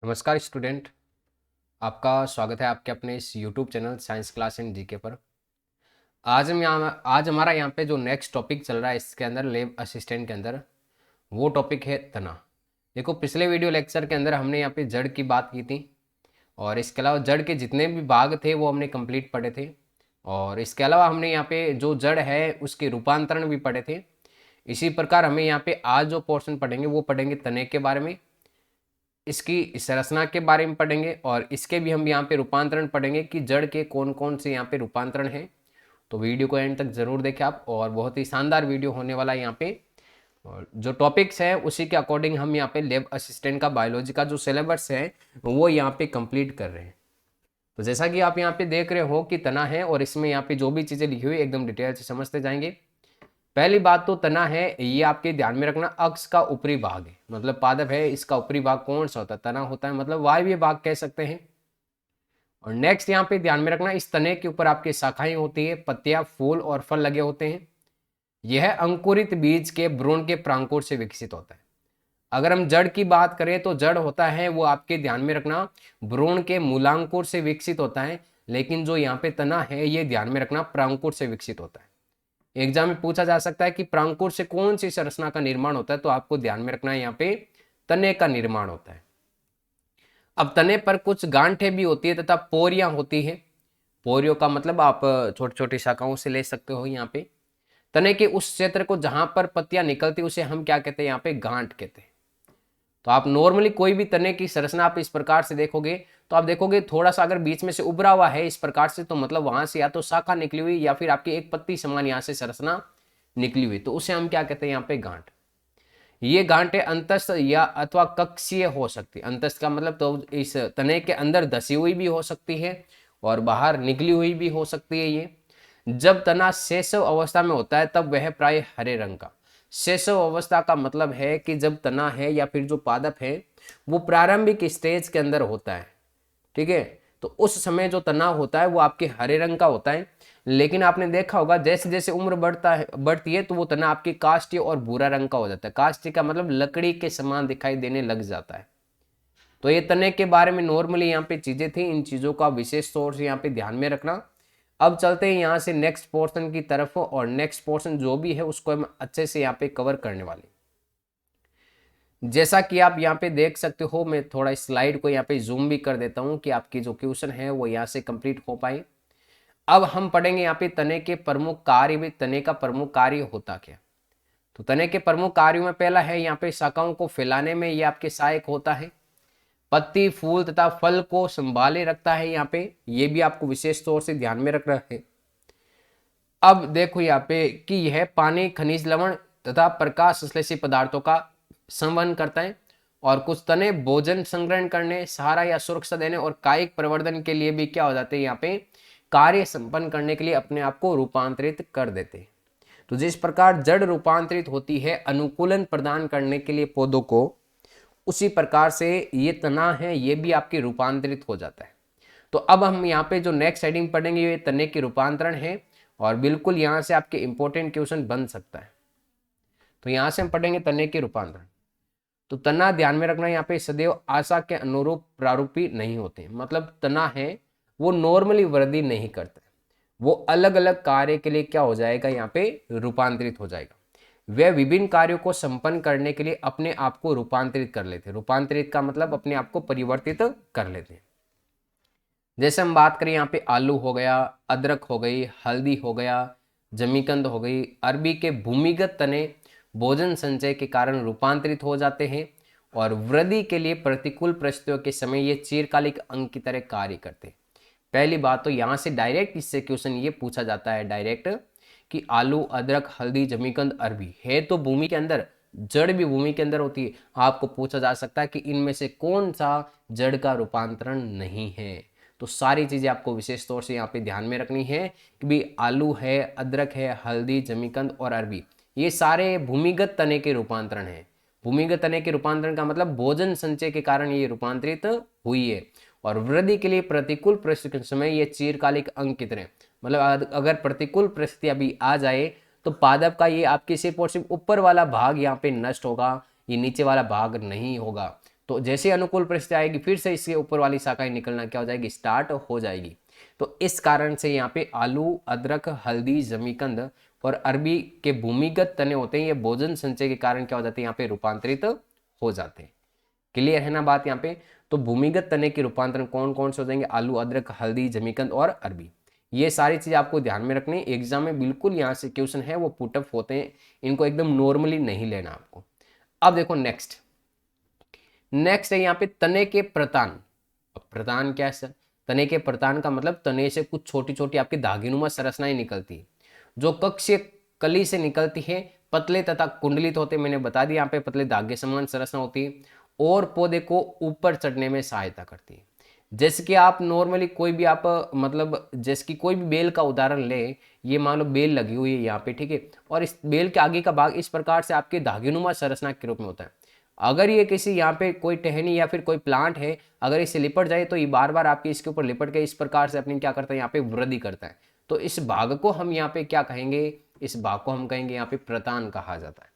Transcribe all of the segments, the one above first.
नमस्कार स्टूडेंट। आपका स्वागत है आपके अपने इस YouTube channel science class and GK पर। आज हमारा यहाँ पे जो नेक्स्ट टॉपिक चल रहा है इसके अंदर लैब असिस्टेंट के अंदर वो टॉपिक है तना। देखो, पिछले वीडियो लेक्चर के अंदर हमने यहाँ पे जड़ की बात की थी और इसके अलावा जड़ के जितने भी भाग थे वो हमने कंप्लीट पढ़े थे। और इसके अलावा हमने यहाँ पे जो जड़ है उसके रूपांतरण भी पढ़े थे। इसी प्रकार हमें यहाँ पे आज जो पोर्शन पढ़ेंगे वो पढ़ेंगे तने के बारे में, इसकी संरचना के बारे में पढ़ेंगे और इसके भी हम यहाँ पे रूपांतरण पढ़ेंगे कि जड़ के कौन कौन से यहाँ पे रूपांतरण हैं। तो वीडियो को एंड तक जरूर देखें आप, और बहुत ही शानदार वीडियो होने वाला है यहाँ पे। और जो टॉपिक्स हैं उसी के अकॉर्डिंग हम यहाँ पे लैब असिस्टेंट का बायोलॉजी का जो सिलेबस है वो यहाँ पे कंप्लीट कर रहे हैं। तो जैसा कि आप यहाँ पे देख रहे हो कि तना है और इसमें यहाँ पे जो भी चीज़ें लिखी हुई एकदम डिटेल से समझते जाएंगे। पहली बात तो तना है, ये आपके ध्यान में रखना, अक्ष का ऊपरी भाग है। मतलब पादप है, इसका ऊपरी भाग कौन सा होता है? तना होता है, मतलब वायव्य भाग कह सकते हैं। और नेक्स्ट यहाँ पे ध्यान में रखना, इस तने के ऊपर आपकी शाखाएं होती है, पत्तियां, फूल और फल लगे होते हैं। यह अंकुरित बीज के भ्रूण के प्रांकुर से विकसित होता है। अगर हम जड़ की बात करें तो जड़ होता है वो आपके ध्यान में रखना भ्रूण के मूलांकुर से विकसित होता है, लेकिन जो यहाँ पे तना है ये ध्यान में रखना प्रांकुर से विकसित होता है। एग्जाम में पूछा जा सकता है कि प्रांकुर से कौन सी संरचना का निर्माण होता है, तो आपको ध्यान में रखना है यहाँ पे तने का निर्माण होता है। अब तने पर कुछ गांठें भी होती है तथा पोरियां होती है। पोरियों का मतलब आप छोटी छोटी शाखाओं से ले सकते हो। यहाँ पे तने के उस क्षेत्र को जहां पर पत्तियां निकलती उसे हम क्या कहते हैं? यहाँ पे गांठ कहते हैं। तो आप नॉर्मली कोई भी तने की संरचना आप इस प्रकार से देखोगे तो आप देखोगे थोड़ा सा अगर बीच में से उभरा हुआ है इस प्रकार से, तो मतलब वहां से या तो शाखा निकली हुई या फिर आपकी एक पत्ती समान यहाँ से संरचना निकली हुई, तो उसे हम क्या कहते हैं? यहाँ पे गांठ। ये गांठें अंतस्थ या अथवा कक्षीय हो सकती है। अंतस्थ का मतलब तो इस तने के अंदर धसी हुई भी हो सकती है और बाहर निकली हुई भी हो सकती है। ये जब तना शैशव अवस्था में होता है तब वह प्राय हरे रंग का। शैशव अवस्था का मतलब है कि जब तना है या फिर जो पादप है वो प्रारंभिक स्टेज के अंदर होता है, ठीक है, तो उस समय जो तना होता है वो आपके हरे रंग का होता है। लेकिन आपने देखा होगा जैसे जैसे उम्र बढ़ती है तो वो तना आपके काष्ठीय और भूरा रंग का हो जाता है। काष्ठीय का मतलब लकड़ी के समान दिखाई देने लग जाता है। तो ये तने के बारे में नॉर्मली यहाँ पे चीजें थी, इन चीजों का विशेष तौर से यहाँ पे ध्यान में रखना। अब चलते हैं यहाँ से नेक्स्ट पोर्शन की तरफ, और नेक्स्ट पोर्शन जो भी है उसको हम अच्छे से यहाँ पे कवर करने वाले। जैसा कि आप यहाँ पे देख सकते हो, मैं थोड़ा स्लाइड को यहाँ पे जूम भी कर देता हूँ कि आपकी जो क्वेश्चन है वो यहाँ से कंप्लीट हो पाए। अब हम पढ़ेंगे यहाँ पे तने के प्रमुख कार्य में, तने का प्रमुख कार्य होता क्या। तो तने के प्रमुख कार्यों में पहला है यहाँ पे शाखाओं को फैलाने में ये आपके सहायक होता है। पत्ती, फूल तथा फल को संभाले रखता है यहाँ पे, ये भी आपको विशेष तौर से ध्यान में रखना है। अब देखो यहाँ पे कि यह पानी, खनिज लवण तथा प्रकाश संश्लेषी पदार्थों का संवहन करता है। और कुछ तने भोजन संग्रहण करने, सहारा या सुरक्षा देने और कायिक प्रवर्धन के लिए भी क्या हो जाते हैं? यहाँ पे कार्य संपन्न करने के लिए अपने आप को रूपांतरित कर देते हैं। तो जिस प्रकार जड़ रूपांतरित होती है अनुकूलन प्रदान करने के लिए पौधों को, उसी प्रकार से ये तना है ये भी आपके रूपांतरित हो जाता है। तो अब हम यहाँ पे जो नेक्स्ट हेडिंग पढ़ेंगे ये तने के रूपांतरण है, और बिल्कुल यहाँ से आपके इंपॉर्टेंट क्वेश्चन बन सकता है। तो यहाँ से हम पढ़ेंगे तने के रूपांतरण। तो तना ध्यान में रखना, यहाँ पे सदैव आशा के अनुरूप प्रारूपी नहीं होते। मतलब तना है वो नॉर्मली वृद्धि नहीं करता, वो अलग अलग कार्य के लिए क्या हो जाएगा? यहाँ पे रूपांतरित हो जाएगा। वे विभिन्न कार्यों को संपन्न करने के लिए अपने आप को रूपांतरित कर लेते हैं। रूपांतरित का मतलब अपने आप को परिवर्तित कर लेते हैं। जैसे हम बात करें यहाँ पे आलू हो गया, अदरक हो गई, हल्दी हो गया, जमीकंद हो गई, अरबी के भूमिगत तने भोजन संचय के कारण रूपांतरित हो जाते हैं और वृद्धि के लिए प्रतिकूल परिस्थितियों के समय ये चिरकालिक अंग की तरह कार्य करते हैं। पहली बात तो यहाँ से डायरेक्ट इससे क्वेश्चन ये पूछा जाता है डायरेक्ट कि आलू, अदरक, हल्दी, जमीकंद, अरबी है तो भूमि के अंदर, जड़ भी भूमि के अंदर होती है। आपको पूछा जा सकता है कि इनमें से कौन सा जड़ का रूपांतरण नहीं है। तो सारी चीजें आपको विशेष तौर से यहाँ पे ध्यान में रखनी है कि भाई आलू है, अदरक है, हल्दी, जमीकंद और अरबी ये सारे भूमिगत तने के रूपांतरण है। भूमिगत तने के रूपांतरण का मतलब भोजन संचय के कारण ये रूपांतरित हुई है, और वृद्धि के लिए प्रतिकूल परिस्थिति के समय ये चिरकालिक अंग की तरह, मतलब अगर प्रतिकूल परिस्थिति अभी आ जाए तो पादप का ये आपके सिर्फ और सिर्फ ऊपर वाला भाग यहाँ पे नष्ट होगा, ये नीचे वाला भाग नहीं होगा। तो जैसे अनुकूल परिस्थिति आएगी फिर से इसके ऊपर वाली शाखाएं निकलना क्या हो जाएगी, स्टार्ट हो जाएगी। तो इस कारण से यहाँ पे आलू, अदरक, हल्दी, जमीकंद और अरबी के भूमिगत तने होते हैं, ये भोजन संचय के कारण क्या हो जाते हैं, यहाँ पे रूपांतरित हो जाते हैं। क्लियर है ना बात यहाँ पे। तो भूमिगत तने के रूपांतरण कौन कौन से हो जाएंगे, आलू, अदरक, हल्दी, जमीकंद और अरबी। ये सारी चीज आपको ध्यान में रखनी है, एग्जाम में बिल्कुल यहाँ से क्वेश्चन है वो पुटअप होते हैं, इनको एकदम नॉर्मली नहीं लेना आपको। अब देखो नेक्स्ट है यहाँ पे तने के प्रतान। प्रतान क्या है सर, तने के प्रतान का मतलब तने से कुछ छोटी छोटी आपकी धागीनुमा संरचनाएं निकलती है, जो कक्षीय कली से निकलती है, पतले तथा कुंडलित होते, मैंने बता दिया यहाँ पे पतले धागे समान संरचना होती है और पौधे को ऊपर चढ़ने में सहायता करती है। जैसे कि आप नॉर्मली कोई भी आप मतलब जैसे कि कोई भी बेल का उदाहरण ले, ये मान लो बेल लगी हुई है यहाँ पे, ठीक है, और इस बेल के आगे का भाग इस प्रकार से आपके धागेनुमा संरचना के रूप में होता है। अगर ये किसी यहाँ पे कोई टहनी या फिर कोई प्लांट है, अगर इसे लिपट जाए तो ये बार बार आपके इसके ऊपर लिपट के इस प्रकार से अपनी क्या करता है, यहाँ पे वृद्धि करता है। तो इस भाग को हम यहाँ पे क्या कहेंगे, इस भाग को हम कहेंगे यहाँ पे प्रतान कहा जाता है।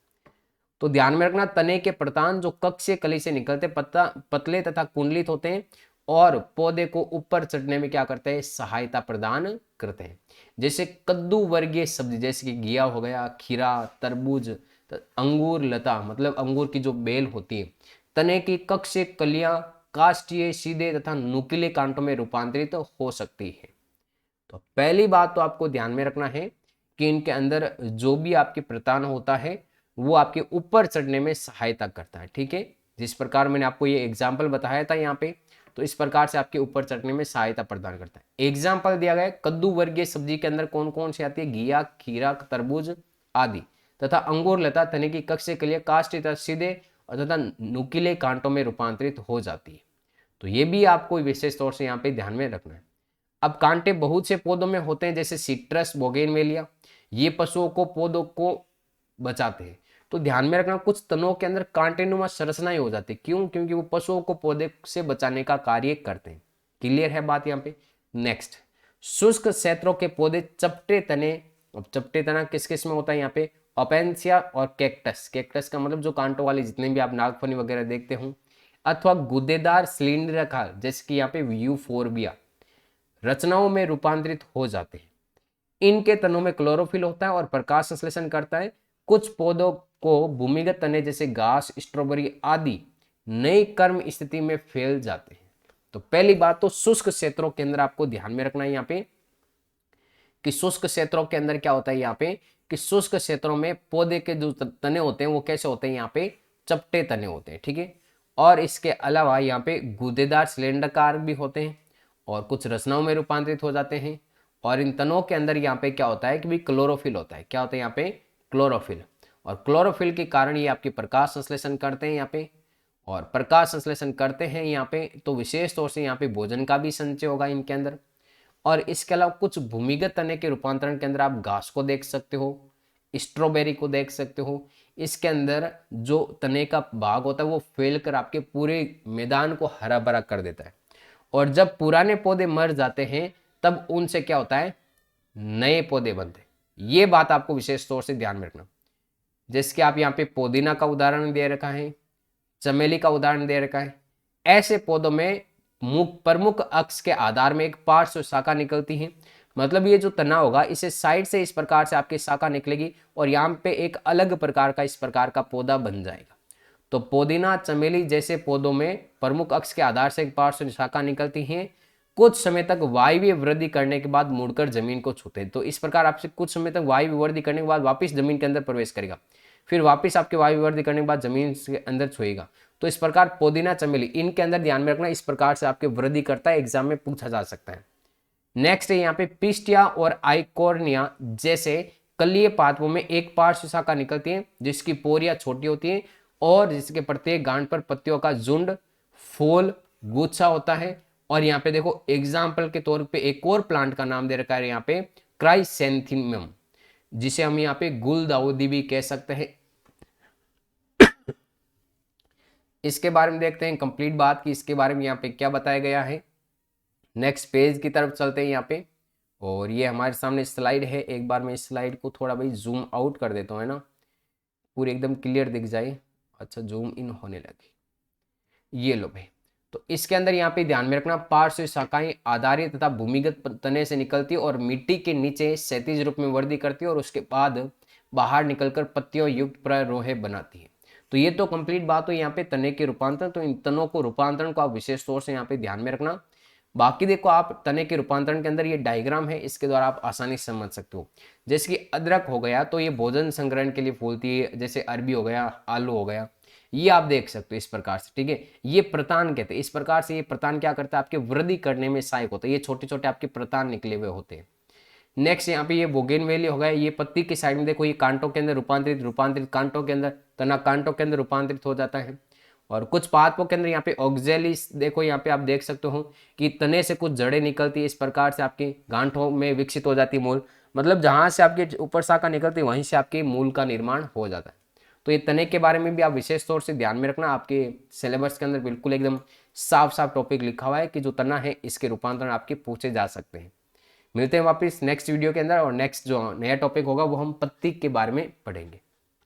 तो ध्यान में रखना, तने के प्रतान जो कक्षीय कली से निकलते पतले तथा कुंडलित होते हैं और पौधे को ऊपर चढ़ने में क्या करते हैं, सहायता प्रदान करते हैं। जैसे कद्दू वर्गीय सब्जी जैसे कि घिया हो गया, खीरा, तरबूज, अंगूर लता मतलब अंगूर की जो बेल होती है, तने की कक्षीय कलियां काष्ठीय, सीधे तथा नुकीले कांटों में रूपांतरित हो सकती है। तो पहली बात तो आपको ध्यान में रखना है कि इनके अंदर जो भी आपके प्रतान होता है वो आपके ऊपर चढ़ने में सहायता करता है, ठीक है। जिस प्रकार मैंने आपको ये एग्जाम्पल बताया था यहाँ पे, तो इस प्रकार से आपके ऊपर चढ़ने में सहायता प्रदान करता है। एग्जाम्पल दिया गया है, कद्दू वर्गीय सब्जी के अंदर कौन कौन सी आती है, घिया, खीरा, तरबूज आदि, तथा अंगूर लता तने की कक्षीय कलियां काष्ठ तथा सीधे और तथा नुकीले कांटों में रूपांतरित हो जाती है। तो ये भी आपको विशेष तौर से यहाँ पे ध्यान में रखना है। अब कांटे बहुत से पौधों में होते हैं, जैसे सिट्रस, बोगेनवेलिया, ये पशुओं को पौधों को बचाते हैं। तो ध्यान में रखना, कुछ तनों के अंदर कांटेनुमा संरचनाएं हो जाती है, क्यों, क्योंकि वो पशुओं को पौधे से बचाने का कार्य करते हैं। क्लियर है बात यहाँ पे। नेक्स्ट, शुष्क क्षेत्रों के पौधे चपटे तने। अब चपटे तना किस किस में होता है यहाँ पे, ओपेंसिया और कैक्टस। कैक्टस का मतलब जो कांटों वाले जितने भी आप नागफनी वगैरह देखते हो, अथवा गुद्देदार सिलिंडराकार जैसे कि यहाँ पे यूफोर्बिया रचनाओं में रूपांतरित हो जाते हैं। इनके तनों में क्लोरोफिल होता है और प्रकाश संश्लेषण करता है। कुछ पौधों को भूमिगत तने जैसे घास, स्ट्रॉबेरी आदि नई कर्म स्थिति में फैल जाते हैं। तो पहली बात तो शुष्क क्षेत्रों के अंदर आपको ध्यान में रखना है यहाँ पे कि शुष्क क्षेत्रों के अंदर क्या होता है यहाँ पे कि शुष्क क्षेत्रों में पौधे के जो तने होते हैं वो कैसे होते हैं, यहाँ पे चपटे तने होते हैं, ठीक है। और इसके अलावा यहाँ पे गूदेदार सिलेंडरकार भी होते हैं और कुछ रचनाओं में रूपांतरित हो जाते हैं। और इन तनों के अंदर यहाँ पे क्या होता है कि भाई क्लोरोफिल होता है। क्या होता है यहाँ पे, क्लोरोफिल। और क्लोरोफिल के कारण ये आपके प्रकाश संश्लेषण करते हैं यहाँ पे, और प्रकाश संश्लेषण करते हैं यहाँ पे तो विशेष तौर से यहाँ पे भोजन का भी संचय होगा इनके अंदर। और इसके अलावा कुछ भूमिगत तने के रूपांतरण के अंदर आप घास को देख सकते हो, स्ट्रॉबेरी को देख सकते हो। इसके अंदर जो तने का भाग होता है वो फैल कर आपके पूरे मैदान को हरा भरा कर देता है। और जब पुराने पौधे मर जाते हैं तब उनसे क्या होता है, नए पौधे बनते हैं। ये बात आपको विशेष तौर से ध्यान में रखना। जैसे कि आप यहाँ पे पुदीना का उदाहरण दे रखा है, चमेली का उदाहरण दे रखा है। ऐसे पौधों में प्रमुख अक्ष के आधार में एक पार्श्व शाखा निकलती है। मतलब ये जो तना होगा इसे साइड से इस प्रकार से आपकी शाखा निकलेगी और यहाँ पे एक अलग प्रकार का इस प्रकार का पौधा बन जाएगा। तो पुदीना, चमेली जैसे पौधों में प्रमुख अक्ष के आधार से एक पार्श्व शाखा निकलती है। कुछ समय तक वायवीय वृद्धि करने के बाद मुड़कर जमीन को छूते हैं। तो इस प्रकार आपसे कुछ समय तक वायु वृद्धि करने के बाद वापस जमीन के अंदर प्रवेश करेगा, फिर वापस आपके वायु वृद्धि करने के बाद जमीन के अंदर छुएगा। तो इस प्रकार पुदीना, चमेली इनके अंदर ध्यान में रखना, इस प्रकार से आपके वृद्धि करता है, एग्जाम में पूछा जा सकता है। नेक्स्ट है यहाँ पे पिस्टिया और आइकोर्निया जैसे कलीय पादपों में एक पार्श्व शाखा निकलती है जिसकी पोरियां छोटी होती हैं और जिसके प्रत्येक गांठ पर पत्तियों का झुंड, फूल, गुच्छा होता है। और यहाँ पे देखो एग्जाम्पल के तौर पे एक और प्लांट का नाम दे रखा है यहाँ पे क्राइसेंथेमम, जिसे हम यहाँ पे गुलदाउदी भी कह सकते हैं। इसके बारे में देखते हैं कंप्लीट बात की इसके बारे में यहाँ पे क्या बताया गया है। नेक्स्ट पेज की तरफ चलते हैं यहाँ पे, और ये हमारे सामने स्लाइड है। एक बार मैं इस स्लाइड को थोड़ा भाई जूम आउट कर देता हूँ, है ना, पूरी एकदम क्लियर दिख जाए। अच्छा, जूम इन होने लगी। ये लो भाई। तो इसके अंदर यहाँ पे ध्यान में रखना, पार्श्व शाखाएं आधारित तथा भूमिगत तने से निकलती है और मिट्टी के नीचे क्षैतिज रूप में वृद्धि करती है और उसके बाद बाहर निकलकर पत्तियों युक्त प्ररोहे बनाती है। तो ये तो कंप्लीट बात हुई यहाँ पे तने के रूपांतरण। तो इन तनों को रूपांतरण को आप विशेष तौर से यहाँ पे ध्यान में रखना। बाकी देखो आप तने के रूपांतरण के अंदर ये डायग्राम है, इसके द्वारा आप आसानी से समझ सकते हो। जैसे कि अदरक हो गया तो ये भोजन संग्रहण के लिए फूलती है, जैसे अरबी हो गया, आलू हो गया, ये आप देख सकते हो इस प्रकार से, ठीक है। ये प्रतान कहते हैं। इस प्रकार से ये प्रतान क्या करता है, आपके वृद्धि करने में सहायक होता है। ये छोटे छोटे आपके प्रतान निकले हुए होते हैं। नेक्स्ट यहाँ पे ये बोगेनवेली हो गया, ये पत्ती की साइड में देखो, ये कांटों के अंदर रूपांतरित, रूपांतरित कांटों के अंदर, तना कांटों के अंदर रूपांतरित हो जाता है। और कुछ पादपों के अंदर यहाँ पे ऑक्जेलिस देखो, यहाँ पे आप देख सकते हो कि तने से कुछ जड़ें निकलती है, इस प्रकार से आपकी गांठों में विकसित हो जाती है मूल। मतलब जहां से आपके ऊपर शाखा निकलती है वहीं से आपके मूल का निर्माण हो जाता है। तो ये तने के बारे में भी आप विशेष तौर से ध्यान में रखना। आपके सिलेबस के अंदर बिल्कुल एकदम साफ साफ टॉपिक लिखा हुआ है कि जो तना है इसके रूपांतरण आपके पूछे जा सकते हैं। मिलते हैं वापस नेक्स्ट वीडियो के अंदर, और नेक्स्ट जो नया टॉपिक होगा वो हम पत्ती के बारे में पढ़ेंगे।